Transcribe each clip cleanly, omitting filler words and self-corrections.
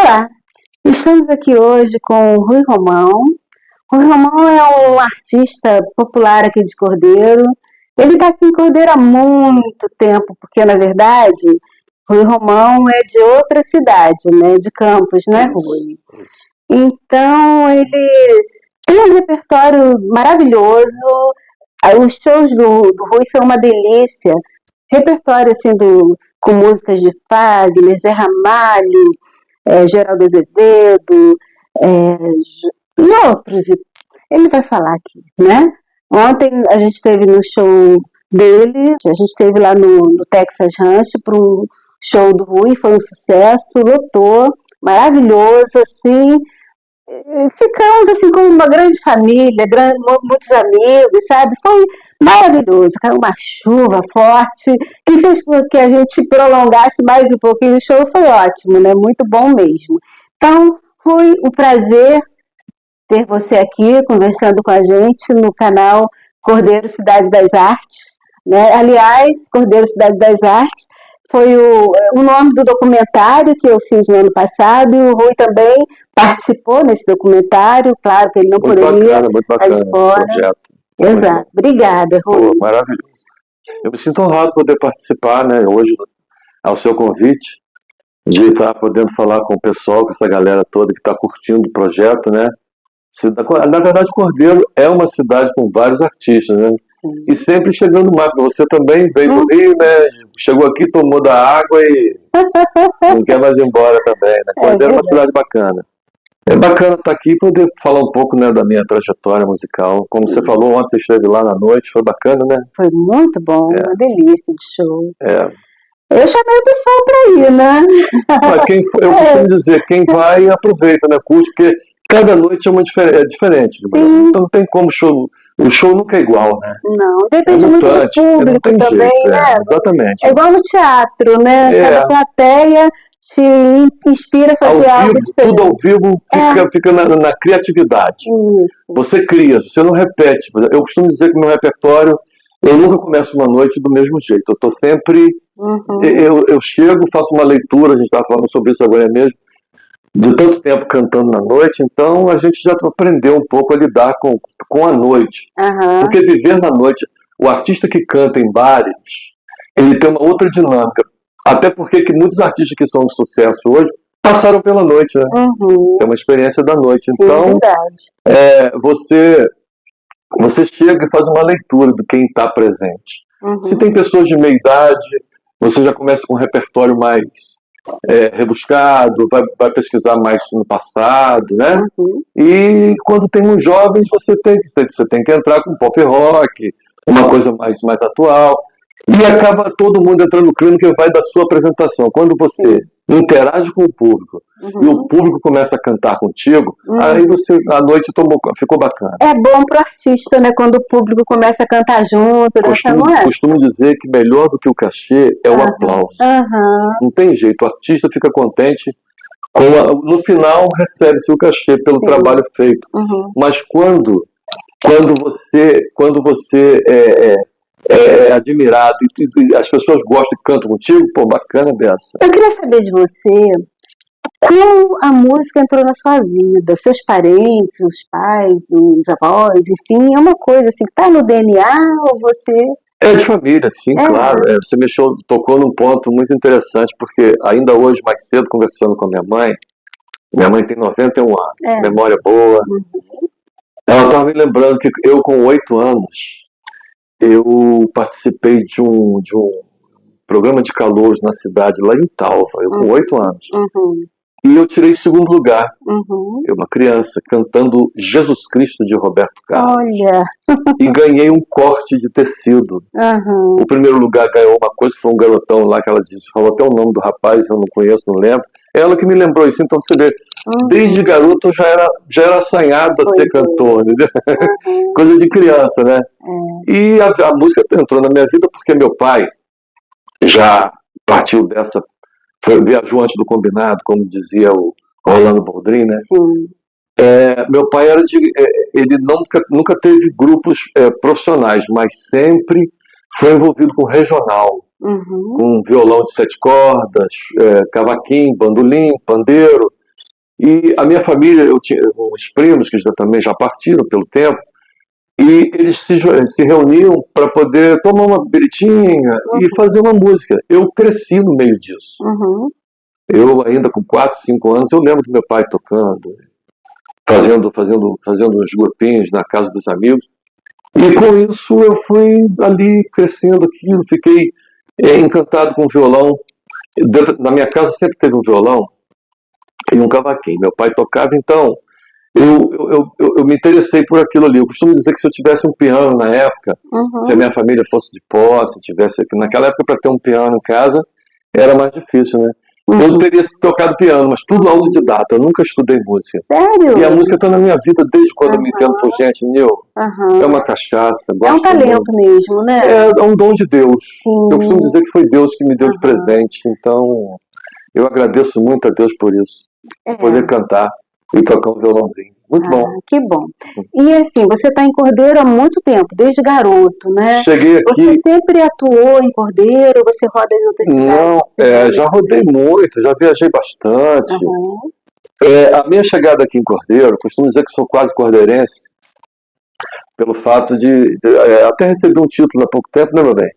Olá, estamos aqui hoje com o Rui Romão. Rui Romão é um artista popular aqui de Cordeiro. Ele está aqui em Cordeiro há muito tempo, porque na verdade Rui Romão é de outra cidade, né? De Campos, não é, Rui? Então ele tem um repertório maravilhoso. Os shows do Rui são uma delícia. Repertório assim com músicas de Fagner, Zé Ramalho, Geraldo Azevedo, e outros. Ele vai falar aqui, né? Ontem a gente esteve no show dele, a gente esteve lá no Texas Ranch para um show do Rui, foi um sucesso, lotou, maravilhoso, assim. Ficamos assim como uma grande família, muitos amigos, sabe? Foi maravilhoso, caiu uma chuva forte, que fez com que a gente prolongasse mais um pouquinho o show, foi ótimo, né? Muito bom mesmo. Então, foi um prazer ter você aqui conversando com a gente no canal Cordeiro Cidade das Artes, né? Aliás, Cordeiro Cidade das Artes foi o nome do documentário que eu fiz no ano passado, e o Rui também participou nesse documentário, claro que ele não poderia muito bacana, fora. Projeto. Exato. Obrigada, Rui. Pô, maravilhoso. Eu me sinto honrado poder participar, né, hoje, ao seu convite, de estar podendo falar com o pessoal, com essa galera toda que está curtindo o projeto, né? Na verdade, Cordeiro é uma cidade com vários artistas, né? Sim. E sempre chegando mais. Você também veio do Rio, né? Chegou aqui, tomou da água e não quer mais ir embora também, né? Cordeiro é uma cidade bacana. É bacana estar aqui e poder falar um pouco, né, da minha trajetória musical. Como você falou ontem, você esteve lá na noite, foi bacana, né? Foi muito bom, uma delícia de show. Eu chamei o pessoal para ir, né? Mas eu costumo dizer, quem vai aproveita, né? Curte, porque cada noite é diferente. Então não tem como o show nunca é igual, né? Não, depende muito do público também, jeito, né? Exatamente. É igual no teatro, né? Cada plateia te inspira a fazer algo diferente. Tudo ao vivo fica na criatividade. Isso. Você cria, você não repete. Eu costumo dizer que no meu repertório, eu nunca começo uma noite do mesmo jeito. Eu estou sempre... Eu chego, faço uma leitura, a gente estava falando sobre isso agora mesmo, de tanto tempo cantando na noite, então a gente já aprendeu um pouco a lidar com a noite. Porque viver na noite, o artista que canta em bares, ele tem uma outra dinâmica. Até porque que muitos artistas que são de sucesso hoje passaram pela noite, né? Tem uma experiência da noite. Então, você chega e faz uma leitura de quem está presente. Se tem pessoas de meia idade, você já começa com um repertório mais rebuscado, vai pesquisar mais no passado, né? E quando tem uns jovens, você tem que entrar com pop rock, uma coisa mais atual. E acaba todo mundo entrando no clima que vai da sua apresentação. Quando você interage com o público e o público começa a cantar contigo, aí a noite ficou bacana. É bom pro artista, né? Quando o público começa a cantar junto. Costumo dizer que melhor do que o cachê é o aplauso. Não tem jeito, o artista fica contente. No final recebe-se o cachê pelo trabalho feito. Mas quando você é admirado e as pessoas gostam e cantam contigo, pô, bacana dessa. Eu queria saber de você como a música entrou na sua vida, seus parentes, os pais, os avós, enfim, é uma coisa assim, tá no DNA ou você... É de família, sim, claro. Você tocou num ponto muito interessante, porque ainda hoje, mais cedo, conversando com a minha mãe tem 91 anos, memória boa, ela estava me lembrando que eu com 8 anos, eu participei de um programa de calouros na cidade, lá em Talva, eu com 8 anos. E eu tirei segundo lugar. Eu, uma criança, cantando Jesus Cristo de Roberto Carlos. Olha! E ganhei um corte de tecido. O primeiro lugar ganhou uma coisa, que foi um garotão lá, que ela falou até o nome do rapaz, eu não conheço, não lembro. Ela que me lembrou isso, então você vê, desde garoto eu já era assanhado a ser cantor, entendeu? Coisa de criança, né? E a música entrou na minha vida porque meu pai já partiu dessa, viajou antes do combinado, como dizia o Rolando Boldrin, né? Meu pai ele nunca teve grupos profissionais, mas sempre foi envolvido com regional. Com violão de 7 cordas, cavaquinho, bandolim, pandeiro. E a minha família, eu tinha uns primos que também já partiram pelo tempo, e eles se reuniam para poder tomar uma beritinha e fazer uma música. Eu cresci no meio disso. Eu ainda com 4, 5 anos, eu lembro do meu pai tocando, fazendo uns grupinhos na casa dos amigos. E com isso eu fui ali crescendo aquilo, fiquei encantado com o violão. Na minha casa sempre teve um violão e um cavaquinho. Meu pai tocava, então eu me interessei por aquilo ali. Eu costumo dizer que se eu tivesse um piano na época, se a minha família fosse de posse, tivesse aqui. Naquela época, para ter um piano em casa, era mais difícil, né? Eu teria tocado piano, mas tudo autodidata. Eu nunca estudei música. Sério? E a música está na minha vida desde quando eu me entendo por gente, Nil. É uma cachaça. É um talento mesmo, né? É um dom de Deus. Eu costumo dizer que foi Deus que me deu de presente. Então, eu agradeço muito a Deus por isso. Poder cantar e tocar um violãozinho. Muito bom. Que bom. E assim, você está em Cordeiro há muito tempo, desde garoto, né? Cheguei aqui... Você sempre atuou em Cordeiro? Você roda em outras cidades? Não, já rodei muito, já viajei bastante. A minha chegada aqui em Cordeiro, costumo dizer que sou quase cordeirense, pelo fato de... até recebi um título há pouco tempo, né, meu bem?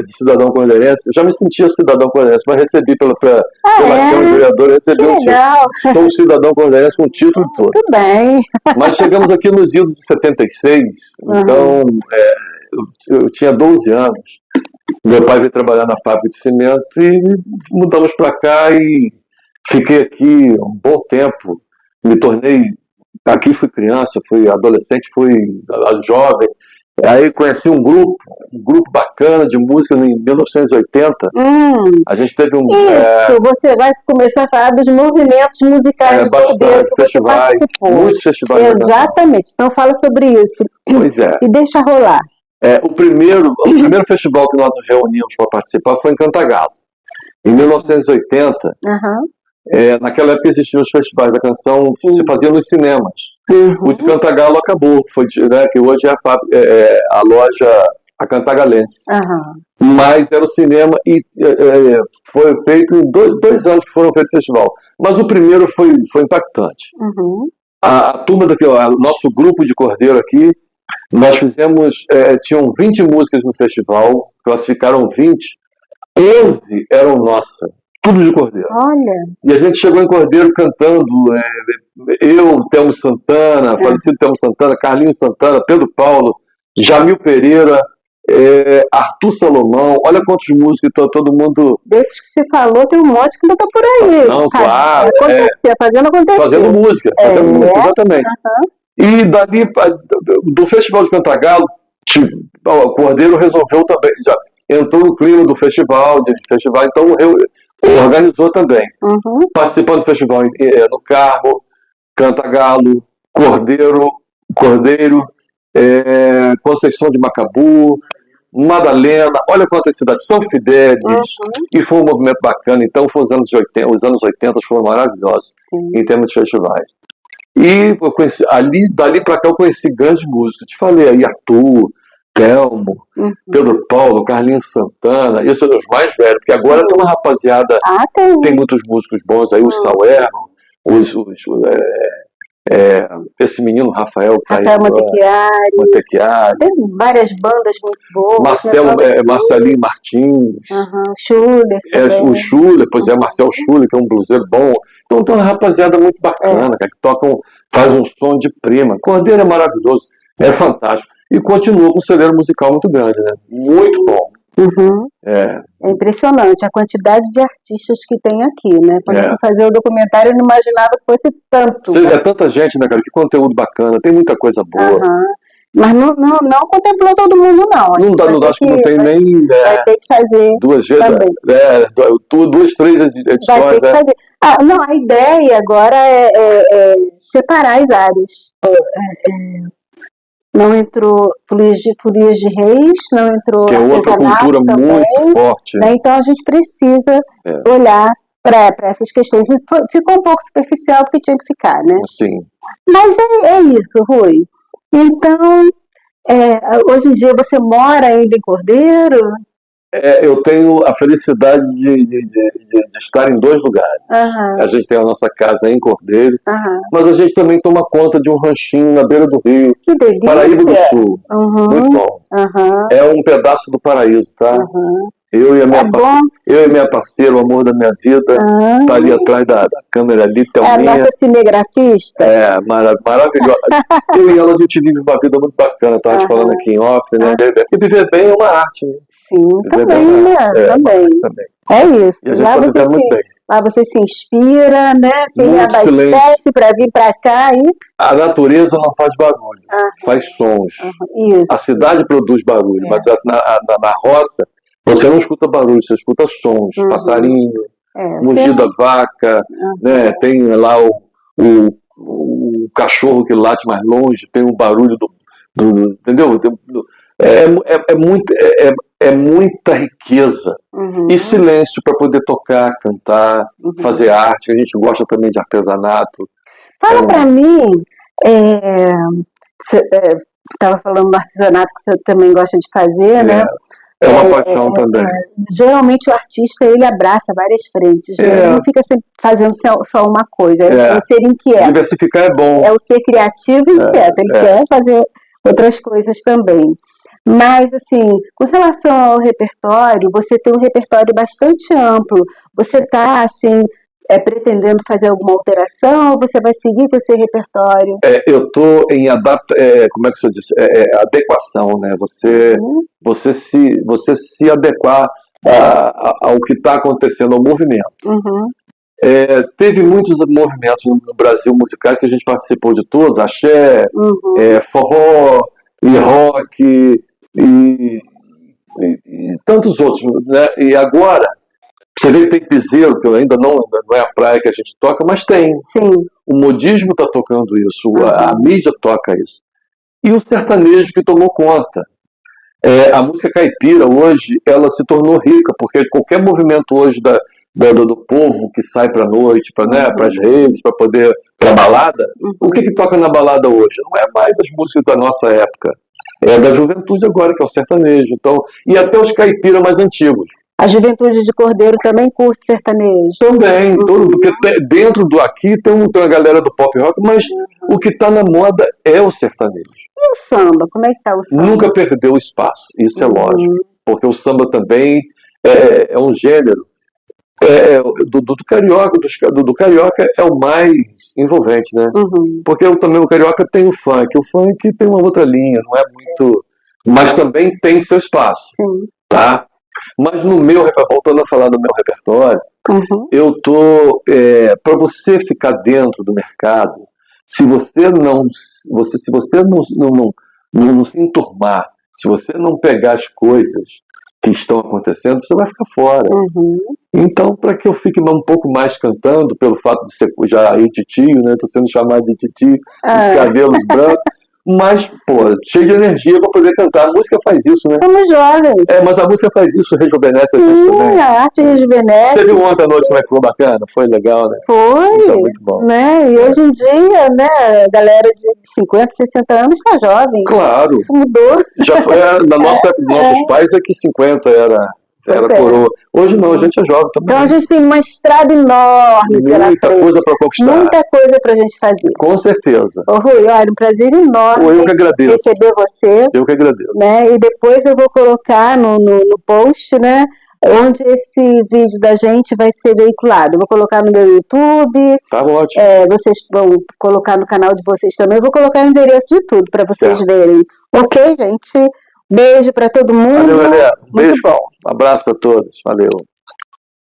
De cidadão cordeirense. Eu já me sentia cidadão cordeirense, mas recebi pela Câmara de Vereadores, recebi um título. Sou um cidadão cordeirense com o título todo. Muito bem. Mas chegamos aqui nos idos de 76, então eu tinha 12 anos. Meu pai veio trabalhar na fábrica de cimento e mudamos para cá e fiquei aqui um bom tempo. Me tornei... Aqui fui criança, fui adolescente, fui jovem. Aí conheci um grupo bacana de música em 1980. A gente teve Isso, você vai começar a falar dos movimentos musicais de Cordeiro, festivais, muitos festivais. Exatamente, então fala sobre isso. Pois é. E deixa rolar. O primeiro festival que nós nos reunimos para participar foi em Cantagalo. Em 1980, naquela época existiam os festivais da canção, se fazia nos cinemas. O de Cantagalo acabou, que hoje é a loja a Cantagalense. Mas era o cinema e foi feito em dois anos que foram feitos o festival. Mas o primeiro foi impactante. A turma nosso grupo de Cordeiro aqui, nós fizemos, tinham 20 músicas no festival, classificaram 20, 11 eram nossas. Tudo de Cordeiro. Olha. E a gente chegou em Cordeiro cantando, eu, Telmo Santana, falecido Telmo Santana, Carlinhos Santana, Pedro Paulo, Jamil Pereira, Arthur Salomão, olha quantos músicos, todo mundo... Desde que se falou, tem um monte que ainda está por aí. Não, claro. Fazendo acontecer. Fazendo música, exatamente. E dali, do Festival de Cantagalo, o Cordeiro resolveu também, já entrou no clima do festival, então organizou também. Participando do festival no Carmo, Cantagalo, Cordeiro, Conceição de Macabu, Madalena, olha quantas cidades, São Fidélis, e foi um movimento bacana. Então os anos 80 foram maravilhosos em termos de festivais. E eu conheci, dali para cá eu conheci grandes músicos, te falei aí, Arthur, Telmo, Pedro Paulo, Carlinhos Santana, esses são os mais velhos, porque agora tem uma rapaziada, tem muitos músicos bons aí, o Sauer, esse menino Rafael Montechiari. Tem várias bandas muito boas. Marcelinho Martins. Schuller. O Schuller, Marcel Schuller, que é um bluseiro bom. Então tem uma rapaziada muito bacana, que faz um som de prima. Cordeiro é maravilhoso, é fantástico. E continua com um celeiro musical muito grande, né? Muito bom. É impressionante a quantidade de artistas que tem aqui, né? Quando eu fui fazer o documentário, eu não imaginava que fosse tanto. É tanta gente, né, cara? Que conteúdo bacana, tem muita coisa boa. Mas não contemplou todo mundo, não. Acho que não tem nem... Vai ter que fazer 2 vezes, também. 2, 3 edições. Vai ter que fazer. Não, a ideia agora é separar as áreas. Não entrou Folias de Reis, não entrou que é outra cultura também, muito forte. Né? Então a gente precisa olhar para essas questões. Ficou um pouco superficial porque tinha que ficar, né? Sim. Mas é isso, Rui. Então, hoje em dia você mora ainda em Cordeiro? Eu tenho a felicidade de estar em 2 lugares. A gente tem a nossa casa em Cordeiro, mas a gente também toma conta de um ranchinho na beira do rio. Que delícia! Paraíba do Sul. Muito bom. É um pedaço do paraíso, tá? Eu e a minha parceira, o amor da minha vida, tá ali atrás da câmera ali. É a nossa cinegrafista. Maravilhosa. Eu e ela, a gente vive uma vida muito bacana, tava te falando aqui em off, né? E viver bem é uma arte, né? Sim, também, né? Também. É isso. E a gente pode viver muito bem. Lá você se inspira, né? Se reabastece para vir para cá. A natureza não faz barulho, faz sons. Isso. A cidade produz barulho, mas na roça você não escuta barulho, você escuta sons, passarinho, mugido da vaca, né? Tem lá o cachorro que late mais longe, tem o barulho entendeu? É muita riqueza e silêncio para poder tocar, cantar, fazer arte. A gente gosta também de artesanato. Fala para mim, você estava falando do artesanato que você também gosta de fazer, né? É uma paixão também. Geralmente o artista, ele abraça várias frentes, né? Ele não fica sempre fazendo só uma coisa, é o ser inquieto. Diversificar é bom. É o ser criativo e inquieto, ele quer fazer outras coisas também. Mas, assim, com relação ao repertório, você tem um repertório bastante amplo. Você está, assim, pretendendo fazer alguma alteração ou você vai seguir com esse repertório? Eu estou em como é que você diz? Adequação, né? Você se adequar ao que está acontecendo, ao movimento. Teve muitos movimentos no Brasil musicais que a gente participou de todos, axé, forró e rock e tantos outros, né? E agora você vê que tem piseiro, que ainda não é a praia que a gente toca, mas tem. Sim. O modismo está tocando isso, a mídia toca isso. E o sertanejo que tomou conta. A música caipira hoje, ela se tornou rica, porque qualquer movimento hoje do povo que sai para a noite, para as redes, para poder para balada, o que toca na balada hoje? Não é mais as músicas da nossa época. É da juventude agora, que é o sertanejo. Então, e até os caipiras mais antigos. A juventude de Cordeiro também curte sertanejo? Também, porque dentro do aqui tem uma galera do pop rock, mas o que está na moda é o sertanejo. E o samba? Como é que está o samba? Nunca perdeu espaço, isso é lógico. Porque o samba também é um gênero. Do carioca, do carioca é o mais envolvente, né? Porque também o carioca tem o funk tem uma outra linha, não é muito, mas também tem seu espaço. Tá? Mas no voltando a falar do meu repertório, eu tô para você ficar dentro do mercado, se você não se enturmar, se você não pegar as coisas que estão acontecendo, você vai ficar fora. Então, para que eu fique um pouco mais cantando, pelo fato de ser já aí titio, né? Tô sendo chamado de titio, os cabelos brancos, mas, cheio de energia para poder cantar. A música faz isso, né? Somos jovens. Mas a música faz isso, rejuvenesce a gente também. A arte rejuvenesce. Você viu ontem à noite como é que foi bacana? Foi legal, né? Foi. Então, muito bom. Né? E hoje em dia, né, a galera de 50, 60 anos está jovem. Claro. Isso mudou. Já foi, na nossa época, dos nossos pais, que 50 era coroa. Hoje não, a gente é jovem também. Então a gente tem uma estrada enorme pela frente. Muita coisa para conquistar. Muita coisa para a gente fazer. Com certeza. Rui, olha, um prazer enorme eu que agradeço. receber você. Eu que agradeço. Né? E depois eu vou colocar no post, né, onde esse vídeo da gente vai ser veiculado. Eu vou colocar no meu YouTube. Tá ótimo. Vocês vão colocar no canal de vocês também. Eu vou colocar o endereço de tudo para vocês verem. Ok, gente? Beijo para todo mundo. Valeu, galera. Muito beijo. bom. Um abraço para todos. Valeu.